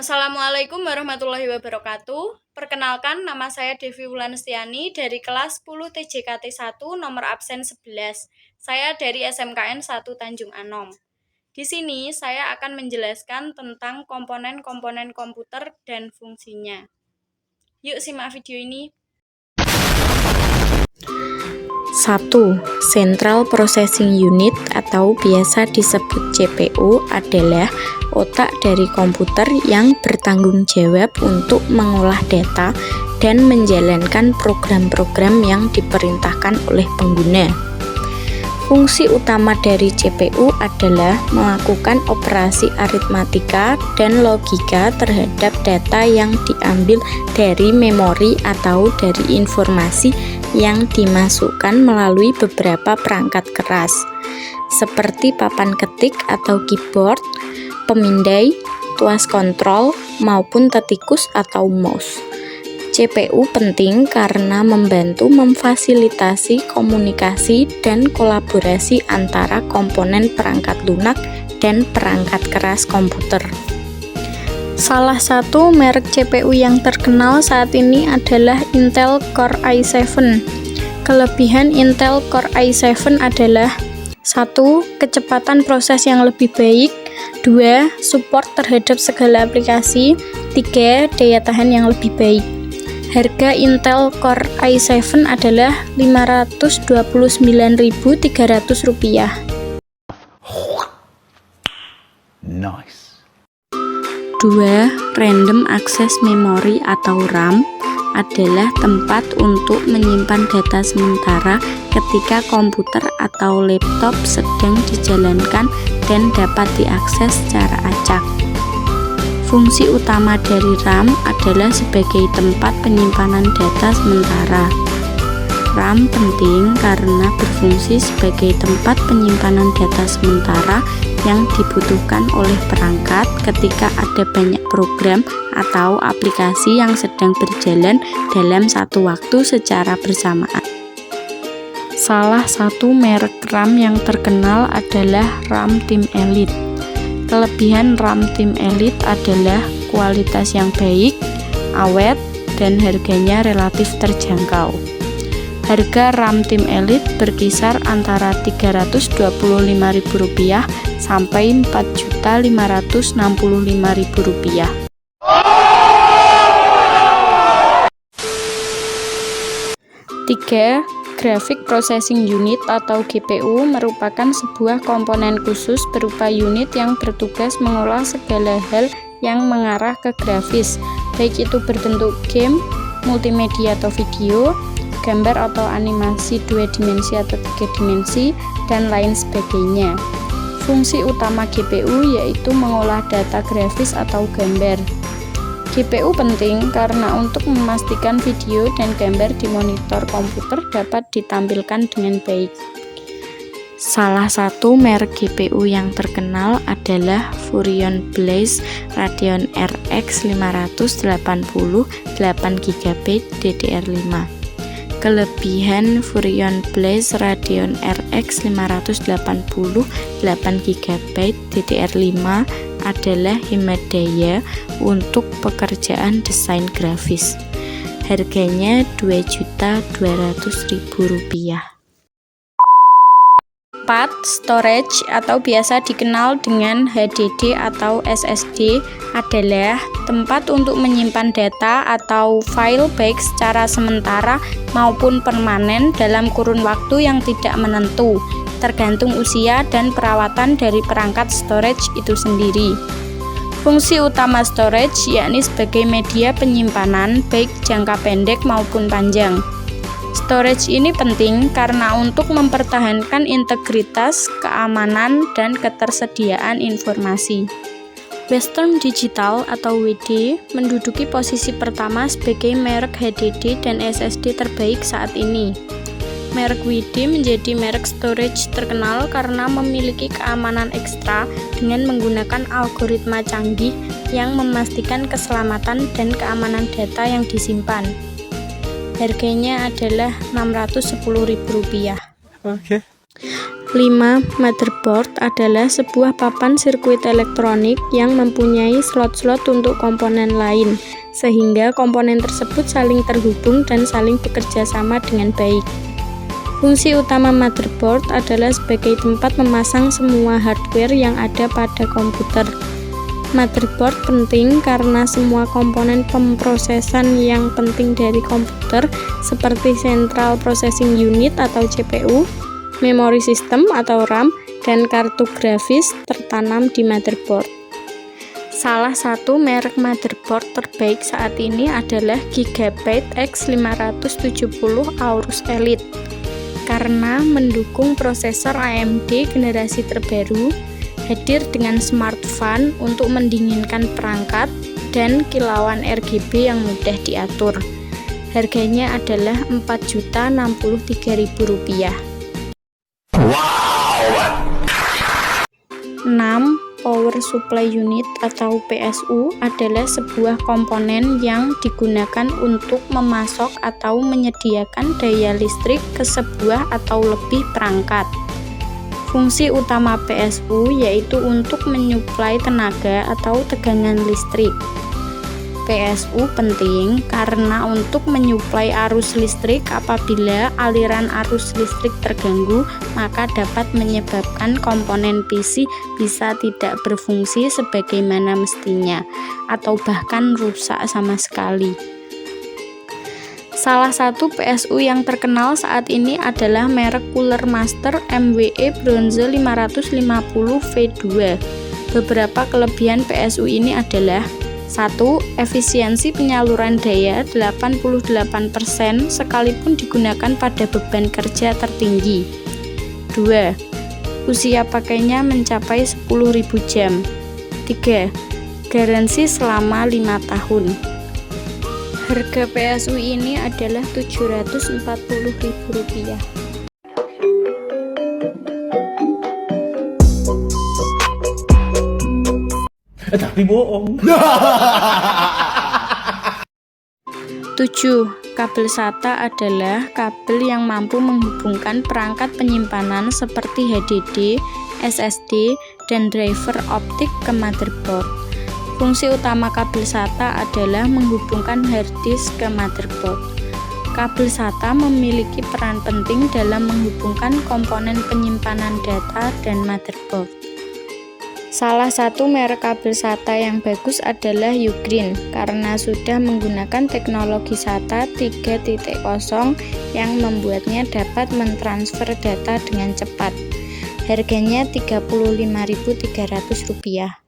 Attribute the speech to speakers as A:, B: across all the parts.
A: Assalamualaikum warahmatullahi wabarakatuh. Perkenalkan, nama saya Devi Wulanestiani dari kelas 10 TJKT 1 nomor absen 11. Saya dari SMKN 1 Tanjung Anom. Di sini saya akan menjelaskan tentang komponen-komponen komputer dan fungsinya. Yuk simak video ini.
B: 1. Central Processing Unit atau biasa disebut CPU adalah otak dari komputer yang bertanggung jawab untuk mengolah data dan menjalankan program-program yang diperintahkan oleh pengguna. Fungsi utama dari CPU adalah melakukan operasi aritmatika dan logika terhadap data yang diambil dari memori atau dari informasi yang dimasukkan melalui beberapa perangkat keras, seperti papan ketik atau keyboard, pemindai, tuas kontrol, maupun tetikus atau mouse. CPU penting karena membantu memfasilitasi komunikasi dan kolaborasi antara komponen perangkat lunak dan perangkat keras komputer. Salah satu merek CPU yang terkenal saat ini adalah Intel Core i7. Kelebihan Intel Core i7 adalah 1. Kecepatan proses yang lebih baik, 2. Support terhadap segala aplikasi, 3. Daya tahan yang lebih baik. Harga Intel Core i7 adalah Rp529.300.
C: Nice.
B: 2. Random Access Memory atau RAM adalah tempat untuk menyimpan data sementara ketika komputer atau laptop sedang dijalankan dan dapat diakses secara acak. Fungsi utama dari RAM adalah sebagai tempat penyimpanan data sementara. RAM penting karena berfungsi sebagai tempat penyimpanan data sementara yang dibutuhkan oleh perangkat ketika ada banyak program atau aplikasi yang sedang berjalan dalam satu waktu secara bersamaan. Salah satu merek RAM yang terkenal adalah RAM Tim Elite. Kelebihan RAM Tim Elite adalah kualitas yang baik, awet, dan harganya relatif terjangkau. Harga RAM Tim Elite berkisar antara Rp325.000 sampai Rp4.565.000. 3. Graphic Processing Unit atau GPU merupakan sebuah komponen khusus berupa unit yang bertugas mengolah segala hal yang mengarah ke grafis, baik itu berbentuk game, multimedia atau video, gambar atau animasi 2 dimensi atau 3 dimensi, dan lain sebagainya. Fungsi utama GPU yaitu mengolah data grafis atau gambar. GPU penting karena untuk memastikan video dan gambar di monitor komputer dapat ditampilkan dengan baik. Salah satu merek GPU yang terkenal adalah Furrion Blaze Radeon RX 580 8GB DDR5. Kelebihan Furrion Blaze Radeon RX 580 8GB DDR5 adalah hemat daya untuk pekerjaan desain grafis. Harganya Rp2.200.000. 4. Storage atau biasa dikenal dengan HDD atau SSD adalah tempat untuk menyimpan data atau file baik secara sementara maupun permanen dalam kurun waktu yang tidak menentu, tergantung usia dan perawatan dari perangkat storage itu sendiri. Fungsi utama storage yakni sebagai media penyimpanan baik jangka pendek maupun panjang. Storage ini penting karena untuk mempertahankan integritas, keamanan, dan ketersediaan informasi. Western Digital atau WD menduduki posisi pertama sebagai merek HDD dan SSD terbaik saat ini. Merek WD menjadi merek storage terkenal karena memiliki keamanan ekstra dengan menggunakan algoritma canggih yang memastikan keselamatan dan keamanan data yang disimpan. Harganya adalah Rp610.000.
D: Oke.
B: 5. Motherboard adalah sebuah papan sirkuit elektronik yang mempunyai slot-slot untuk komponen lain, sehingga komponen tersebut saling terhubung dan saling bekerja sama dengan baik. Fungsi utama motherboard adalah sebagai tempat memasang semua hardware yang ada pada komputer. Motherboard penting karena semua komponen pemrosesan yang penting dari komputer seperti Central Processing Unit atau CPU, memori sistem atau RAM, dan kartu grafis tertanam di motherboard. Salah satu merek motherboard terbaik saat ini adalah Gigabyte X570 Aorus Elite karena mendukung prosesor AMD generasi terbaru, hadir dengan Smart Fan untuk mendinginkan perangkat, dan kilauan RGB yang mudah diatur. Harganya adalah Rp4.063.000. 6. Power Supply Unit atau PSU adalah sebuah komponen yang digunakan untuk memasok atau menyediakan daya listrik ke sebuah atau lebih perangkat. Fungsi utama PSU yaitu untuk menyuplai tenaga atau tegangan listrik. PSU penting karena untuk menyuplai arus listrik apabila aliran arus listrik terganggu, maka dapat menyebabkan komponen PC bisa tidak berfungsi sebagaimana mestinya atau bahkan rusak sama sekali. Salah satu PSU yang terkenal saat ini adalah merek Cooler Master MWE Bronze 550 V2. Beberapa kelebihan PSU ini adalah: 1. Efisiensi penyaluran daya 88% sekalipun digunakan pada beban kerja tertinggi. 2. Usia pakainya mencapai 10.000 jam. 3. Garansi selama 5 tahun. Harga PSU ini adalah Rp740.000.
D: Tapi bohong.
B: 7. Kabel SATA adalah kabel yang mampu menghubungkan perangkat penyimpanan seperti HDD, SSD, dan driver optik ke motherboard. Fungsi utama kabel SATA adalah menghubungkan hard disk ke motherboard. Kabel SATA memiliki peran penting dalam menghubungkan komponen penyimpanan data dan motherboard. Salah satu merek kabel SATA yang bagus adalah Ugreen karena sudah menggunakan teknologi SATA 3.0 yang membuatnya dapat mentransfer data dengan cepat. Harganya Rp35.300.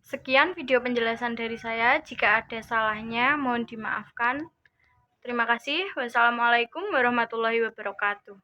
A: Sekian video penjelasan dari saya. Jika ada salahnya, mohon dimaafkan. Terima kasih. Wassalamualaikum warahmatullahi wabarakatuh.